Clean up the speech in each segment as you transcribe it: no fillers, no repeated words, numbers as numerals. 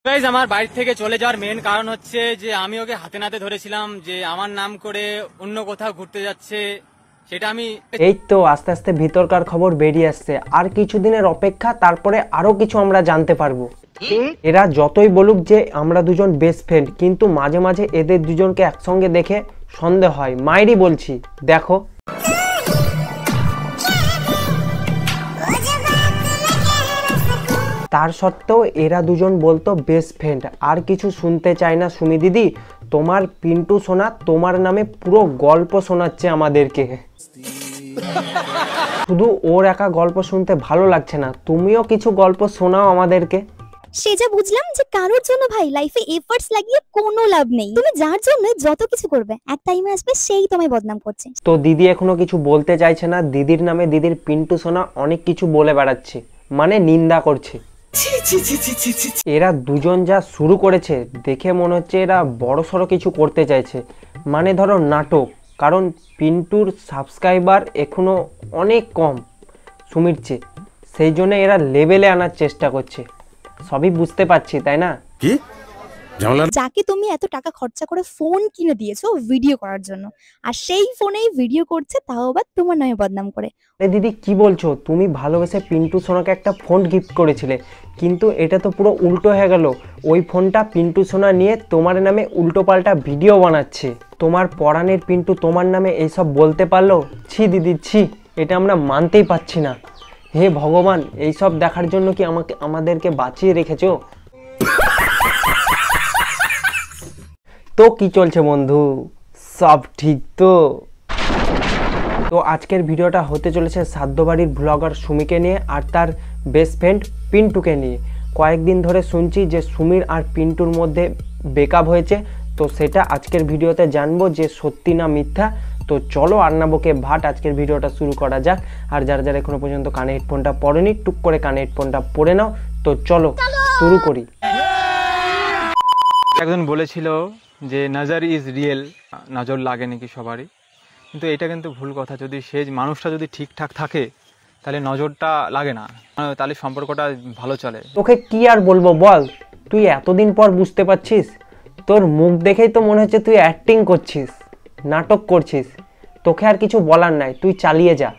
Guys আমার বাড়ি থেকে চলে যাওয়ার মেন কারণ হচ্ছে যে আমি ওকে হাতে নাতে ধরেছিলাম যে আমার নাম করে অন্য কোথাও ঘুরতে যাচ্ছে, সেটা আমি এই তো আস্তে আস্তে ভিতরকার খবর বেরিয়ে আসছে। আর কিছুদিনের অপেক্ষা, তারপরে আরো কিছু আমরা জানতে পারবো। এরা যতই বলুক যে আমরা দুজন বেস্ট ফ্রেন্ড, কিন্তু মাঝে মাঝে এদের দুজনকে একসঙ্গে দেখে সন্দেহ হয়। মায়েরই বলছি, দেখো। তার সত্ত্বেও এরা দুজন বলতো বেস্ট ফ্রেন্ড। আর কিছু শুনতে চায় না সুমি দিদি। তোমার পিন্টু সোনা তোমার নামে পুরো গল্প শোনাচ্ছে আমাদেরকে। শুধু ওর একা গল্প শুনতে ভালো লাগছে না, তুমিও কিছু গল্প শোনাও আমাদেরকে। সে যা বুঝলাম যে কারোর জন্য ভাই লাইফে এফর্টস লাগিয়ে কোনো লাভ নেই। তুমি যার জন্য যত কিছু করবে এক টাইমে আসবে সেই তোমায় বদনাম করছে। তো দিদি এখনো কিছু বলতে চাইছে না। দিদির নামে দিদির পিন্টু সোনা অনেক কিছু বলে বেড়াচ্ছে, মানে নিন্দা করছে। এরা দুজন যা শুরু করেছে দেখে মনে হচ্ছে এরা বড়সড় কিছু করতে চাইছে, মানে ধরো নাটক। কারণ পিন্টুর সাবস্ক্রাইবার এখনো অনেক কম সুমির চেয়ে, সেই জন্য এরা লেভেলে আনার চেষ্টা করছে। সবই বুঝতে পারছি, তাই না? কি যাকে তুমি এত টাকা খরচা করে ফোন কিনে দিয়েছো ভিডিও করার জন্য, আর সেই ফোনেই ভিডিও করছে, তাও আবার তোমার নামে বদনাম করে। দিদি কি বলছো? তুমি ভালোবেসে পিন্টু সোনাকে একটা ফোন গিফট করেছিলে, কিন্তু এটা তো পুরো উল্টো হয়ে গেল। ওই ফোনটা পিন্টু সোনা নিয়ে তোমার নামে উল্টো পাল্টা ভিডিও বানাচ্ছে। তোমার পরাণের পিন্টু তোমার নামে এইসব বলতে পারলো? ছি দিদি ছি, এটা আমরা মানতেই পারছি না। হে ভগবান, এইসব দেখার জন্য কি আমাদেরকে বাঁচিয়ে রেখেছো? তো কি চলছে বন্ধু, সব ঠিক তো? তো আজকের ভিডিওটা হতে চলেছে সাধ্যবাড়ির ব্লগার সুমিকে নিয়ে আর তার বেস্ট ফ্রেন্ড পিন্টুকে নিয়ে। কয়েকদিন ধরে শুনছি যে সুমির আর পিন্টুর মধ্যে ব্রেকআপ হয়েছে, তো সেটা আজকের ভিডিওতে জানবো যে সত্যি না মিথ্যা। তো চলো আর না বকে ভাট, আজকের ভিডিওটা শুরু করা যাক। আর যারা যারা এখনো পর্যন্ত কানে হেডফোনটা পরেনি, টুক করে কানে হেডফোনটা পরে নাও। তো চলো শুরু করি। একজন বলেছিল যে নজর ইজ রিয়েল, নজর লাগে নাকি সবারই, কিন্তু এটা কিন্তু ভুল কথা। যদি সে মানুষটা যদি ঠিকঠাক থাকে তাহলে নজরটা লাগে না, তাহলে সম্পর্কটা ভালো চলে। তোকে কি আর বলবো বল, তুই এতদিন পর বুঝতে পারছিস? তোর মুখ দেখেই তো মনে হচ্ছে তুই অ্যাক্টিং করছিস, নাটক করছিস। তোকে আর কিছু বলার নাই, তুই চালিয়ে যা।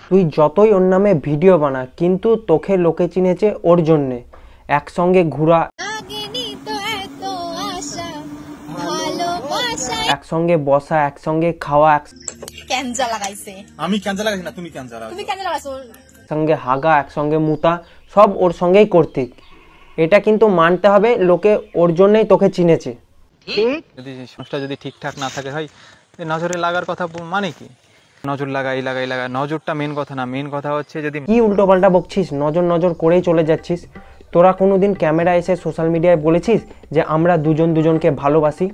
তুই যতই ওর নামে ভিডিও বানা, কিন্তু তোকে লোকে চিনেছে ওর জন্যে। একসঙ্গে ঘোরা, একসঙ্গে বসা, একসঙ্গে খাওয়া, ক্যানজা লাগাইছে। আমি ক্যানজা লাগাইছি না, তুমি ক্যানজা লাগাইছো। তুমি ক্যানজা লাগাইছো। একসঙ্গে হাগা, একসঙ্গে মুতা, সব ওর সঙ্গেই করতিক। এটা কিন্তু মানতে হবে, লোকে ওর জন্যই তোকে চিনেছে। যদি মানুষটা যদি ঠিকঠাক না থাকে হয়, নজরে লাগার কথা মানে কি? নজর লাগাই, নজরটা মেন কথা না। মেন কথা হচ্ছে যদি কি উল্টো পাল্টা বকছিস, নজর নজর করেই চলে যাচ্ছিস। তোরা কোনোদিন ক্যামেরা এসে সোশ্যাল মিডিয়ায় বলেছিস যে আমরা দুজন দুজনকে ভালোবাসি?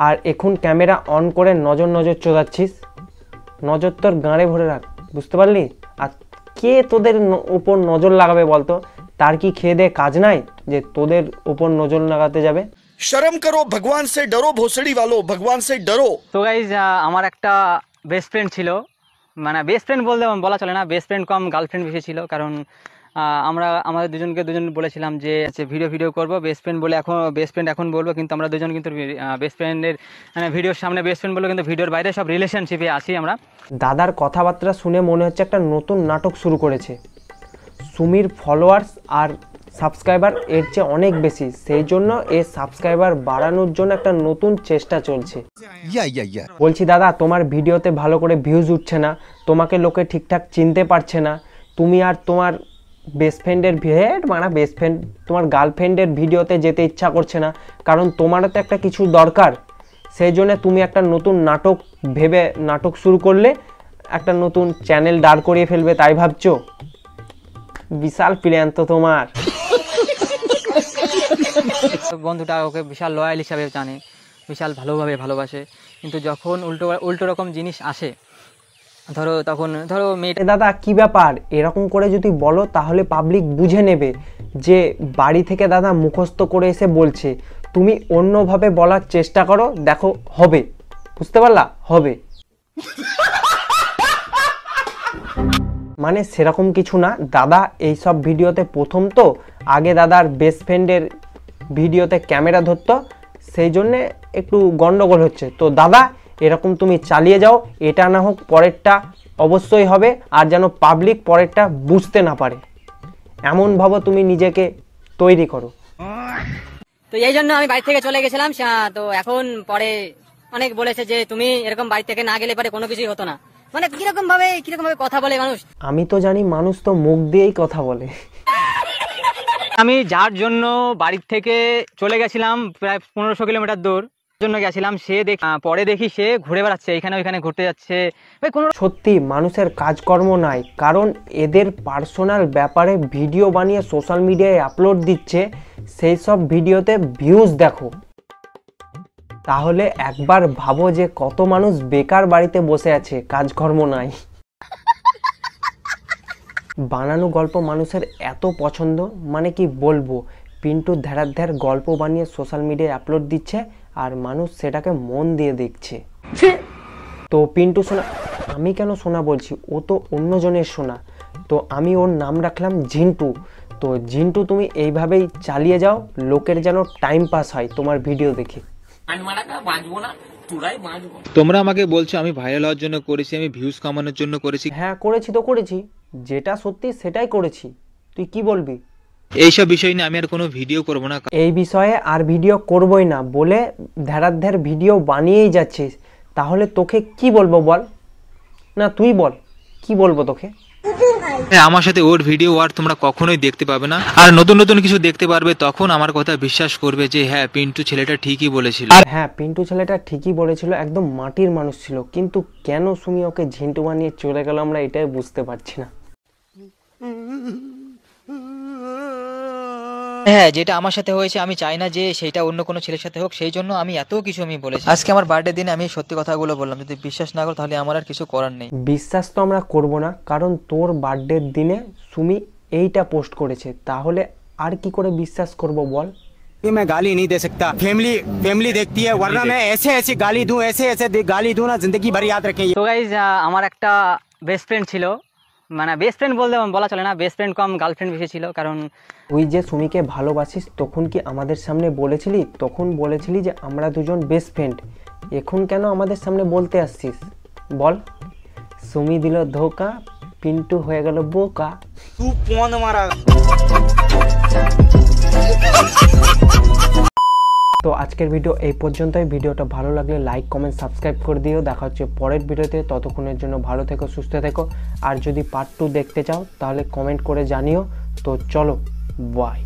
আর এখন ক্যামেরা অন করে নজর নজর চোদাচ্ছিস। নজর তোর গাঁড়ে ভরে রাখ, বুঝতে পারলি? আর কে তোদের উপর নজর লাগাবে বলতো? তার কি খেয়ে দে কাজ নাই যে তোদের উপর নজর লাগাতে যাবে? शर्म करो, भगवान से डरो, भोसड़ी वालों, भगवान से डरो। তো গাইজ আমার একটা বেস্ট ফ্রেন্ড ছিল, মানে বেস্ট ফ্রেন্ড বলা চলে না, বেস্ট ফ্রেন্ড কম গার্লফ্রেন্ড বেশি ছিল। কারণ আমাদের দুজন বলেছিলাম যে ভিডিও করবো বেস্ট ফ্রেন্ড বলে। এখন বেস্ট ফ্রেন্ড এখন বলবো, কিন্তু আমরা দুজন কিন্তু বেস্ট ফ্রেন্ডের মানে ভিডিওর সামনে বেস্ট ফ্রেন্ড বলবো, কিন্তু ভিডিওর বাইরে সব রিলেশনশিপে আছি আমরা। দাদার কথাবার্তা শুনে মনে হচ্ছে একটা নতুন নাটক শুরু করেছে। সুমির ফলোয়ার্স আর সাবস্ক্রাইবার এর চেয়ে অনেক বেশি, সেই জন্য এর সাবস্ক্রাইবার বাড়ানোর জন্য একটা নতুন চেষ্টা চলছে। বলছি দাদা, তোমার ভিডিওতে ভালো করে ভিউজ উঠছে না, তোমাকে লোকে ঠিকঠাক চিনতে পারছে না। তুমি আর তোমার বেস্ট ফ্রেন্ডের বেস্ট ফ্রেন্ড তোমার গার্লফ্রেন্ডের ভিডিওতে যেতে ইচ্ছা করছে না, কারণ তোমারও তো একটা কিছু দরকার। সেই জন্য তুমি একটা নতুন নাটক ভেবে নাটক শুরু করলে, একটা নতুন চ্যানেল দাঁড় করিয়ে ফেলবে, তাই ভাবছো? বিশাল প্ল্যান তো তোমার। বন্ধুটা ওকে বিশাল লয়াল হিসাবে জানে, বিশাল ভালোভাবে ভালোবাসে, কিন্তু যখন উল্টো রকম জিনিস আসে, ধরো মেয়েটা। দাদা কি ব্যাপার, এরকম করে যদি বলো তাহলে পাবলিক বুঝে নেবে যে বাড়ি থেকে দাদা মুখস্থ করে এসে বলছে। তুমি অন্যভাবে বলার চেষ্টা করো, দেখো হবে। বুঝতে পারলা? হবে। মানে সেরকম কিছু না, দাদা এই সব ভিডিওতে প্রথম তো, আগে দাদার বেস্ট ফ্রেন্ডের ভিডিওতে ক্যামেরা ধরতো, সেই জন্যে একটু গন্ডগোল হচ্ছে। তো দাদা এরকম তুমি চালিয়ে যাও, এটা না হোক পরেরটা অবশ্যই হবে, আর যেন পাবলিক পরেরটা বুঝতে না পারে এমনভাবে তুমি নিজেকে তৈরি করো। তো এই জন্য আমি বাড়ি থেকে চলে গেছিলাম। তো এখন পরে অনেক বলেছে যে তুমি এরকম বাড়ি থেকে না গেলে পরে কোনো কিছুই হতো না। মানে কিরকম ভাবে কথা বলে মানুষ। আমি তো জানি মানুষ তো মুখ দিয়েই কথা বলে। আমি যার জন্য বাড়ি থেকে চলে গেছিলাম প্রায় 1500 কিলোমিটার দূর জন্য গেছিলাম, সে পরে দেখি সে ঘুরে বেড়াচ্ছে, এখানে ওইখানে ঘুরতে যাচ্ছে। সত্যি মানুষের কাজকর্ম নাই, কারণ এদের পার্সোনাল ব্যাপারে ভিডিও বানিয়ে সোশ্যাল মিডিয়ায় আপলোড দিচ্ছে, সেই সব ভিডিওতে ভিউজ দেখো। তাহলে একবার ভাবো যে কত মানুষ বেকার বাড়িতে বসে আছে, কাজকর্ম নাই। বানানো গল্প মানুষের এত পছন্দ, মানে কি বলবো, পিন্টু ধ্যার গল্প বানিয়ে সোশ্যাল মিডিয়ায় আপলোড দিচ্ছে আর মানুষ সেটাকে মন দিয়ে দেখছে। তো পিন্টু সোনা, আমি কেন সোনা বলছি, ও তো অন্যজনের সোনা, তো আমি ওর নাম রাখলাম ঝিন্টু। তো ঝিন্টু তুমি এইভাবেই চালিয়ে যাও, লোকের যেন টাইম পাস হয় তোমার ভিডিও দেখে। তোমরা আমাকে বলছো আমি ভাইরাল হওয়ার জন্য করেছি, আমি ভিউজ কামানোর জন্য করেছি। হ্যাঁ করেছি তো করেছি, যেটা সত্যি সেটাই করেছি, তুই কি বলবি? এইসব বিষয় নিয়ে আমি আর কোনো ভিডিও করব না। এই বিষয়ে আর ভিডিও করবই না বলে ধ্যার ভিডিও বানিয়েই যাচ্ছিস, তাহলে তোকে কি বলবো বল? না তুই বল, কি বলবো তোকে? হ্যাঁ, আমার সাথে ওর ভিডিও আর তোমরা কখনোই দেখতে পাবে না, আর নতুন নতুন কিছু দেখতে পারবে, তখন আমার কথা বিশ্বাস করবে যে হ্যাঁ পিন্টু ছেলেটা ঠিকই বলেছিল। আর হ্যাঁ, পিন্টু ছেলেটা ঠিকই বলেছিল, একদম মাটির মানুষ ছিল, কিন্তু কেন সুমি ওকে ঝিন্টু বানিয়ে চলে গেল আমরা এটাই বুঝতে পারছি না। হ্যাঁ, যেটা আমার সাথে হয়েছে আমি চাই না যে সেটা অন্য কোনো ছেলের সাথে হোক, সেই জন্য আমি এত কিছু আমি বলেছি। আজকে আমার বার্থডে দিনে আমি সত্যি কথাগুলো বললাম, যদি বিশ্বাস না করো তাহলে আমার আর কিছু করার নেই। বিশ্বাস তো আমরা করব না, কারণ তোর বার্থডের দিনে সুমি এইটা পোস্ট করেছে, তাহলে আর কি করে বিশ্বাস করব বল? मैं गाली नहीं दे सकता, फैमिली देखती है, वरना मैं ऐसे गाली दूं, ऐसे गाली दूं ना, जिंदगी भर याद रखें। তো গাইজ, আমার একটা বেস্ট ফ্রেন্ড ছিল, মানে বেস্ট ফ্রেন্ড বলা চলে না, বেস্ট ফ্রেন্ড কম গার্লফ্রেন্ড বেশি ছিল। কারণ তুই যে সুমিকে ভালোবাসিস তখন কি আমাদের সামনে বলেছিলি? তখন বলেছিলি যে আমরা দুজন বেস্ট ফ্রেন্ড, এখন কেন আমাদের সামনে বলতে আসছিস বল? সুমি দিল ধোকা, পিন্টু হয়ে গেল বোকা। तू कौन मारा? তো আজকের ভিডিও এই পর্যন্তই। ভিডিওটা ভালো লাগলে লাইক কমেন্ট সাবস্ক্রাইব করে দিও। দেখা হচ্ছে পরের ভিডিওতে, ততক্ষণের জন্য ভালো থেকো, সুস্থ থেকো। আর যদি পার্ট 2 দেখতে চাও তাহলে কমেন্ট করে জানিও। তো চলো, বাই।